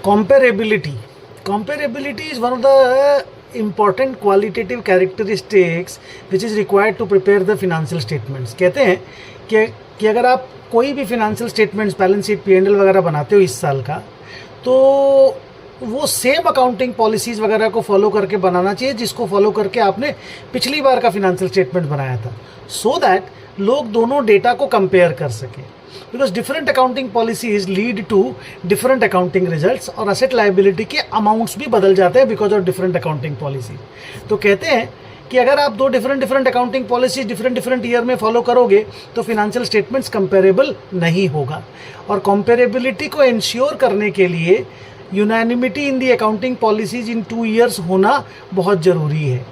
Comparability. Comparability is one of the important qualitative characteristics which is required to prepare the financial statements. कहते हैं कि अगर आप कोई भी financial statements, balance sheet, P&L वगैरह बनाते हो इस साल का, तो वो सेम अकाउंटिंग पॉलिसीज़ वगैरह को फॉलो करके बनाना चाहिए जिसको फॉलो करके आपने पिछली बार का फिनेंशियल स्टेटमेंट बनाया था, सो दैट लोग दोनों डेटा को कंपेयर कर सकें. Because different accounting policies lead to different accounting results और असेट लायबिलिटी के अमाउंट्स भी बदल जाते हैं because of different accounting policy. तो कहते हैं कि अगर आप दो different accounting policies different year में फॉलो करोगे तो फिनेंशियल स्टेटमेंट्स कंपेरेबल नहीं होगा. और कंपेरेबिलिटी को इंश्योर करने के लिए unanimity in the accounting policies in 2 years होना बहुत ज़रूरी है.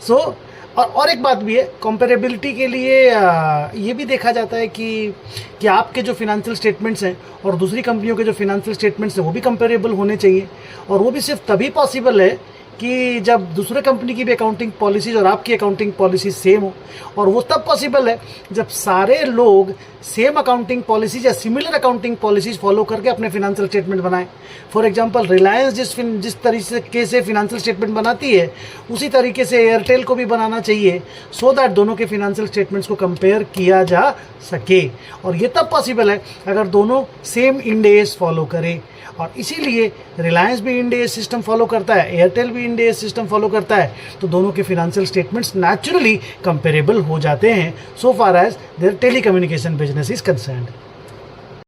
सो और एक बात भी है, कंपेरेबिलिटी के लिए ये भी देखा जाता है कि आपके जो फिनेंशियल स्टेटमेंट्स हैं और दूसरी कंपनियों के जो फिनेंशियल स्टेटमेंट्स हैं वो भी कंपेरेबल होने चाहिए. और वो भी सिर्फ तभी पॉसिबल है कि जब दूसरे कंपनी की भी अकाउंटिंग पॉलिसीज़ और आपकी अकाउंटिंग पॉलिसीज सेम हो. और वो तब पॉसिबल है जब सारे लोग सेम अकाउंटिंग पॉलिसीज या सिमिलर अकाउंटिंग पॉलिसीज फॉलो करके अपने फिनेंशियल स्टेटमेंट बनाएं. फॉर एग्जांपल रिलायंस जिस तरीके से फिनेंशियल स्टेटमेंट बनाती है उसी तरीके से एयरटेल को भी बनाना चाहिए, सो दैट दोनों के फिनेंशियल स्टेटमेंट्स को कंपेयर किया जा सके. और ये तब पॉसिबल है अगर दोनों सेम इंड एस फॉलो करें. और इसीलिए रिलायंस भी इंड एस सिस्टम फॉलो करता है, एयरटेल भी इंड एस सिस्टम फॉलो करता है, तो दोनों के फिनेंशियल स्टेटमेंट्स नेचुरली कंपेरेबल हो जाते हैं so far as their telecommunication business is concerned.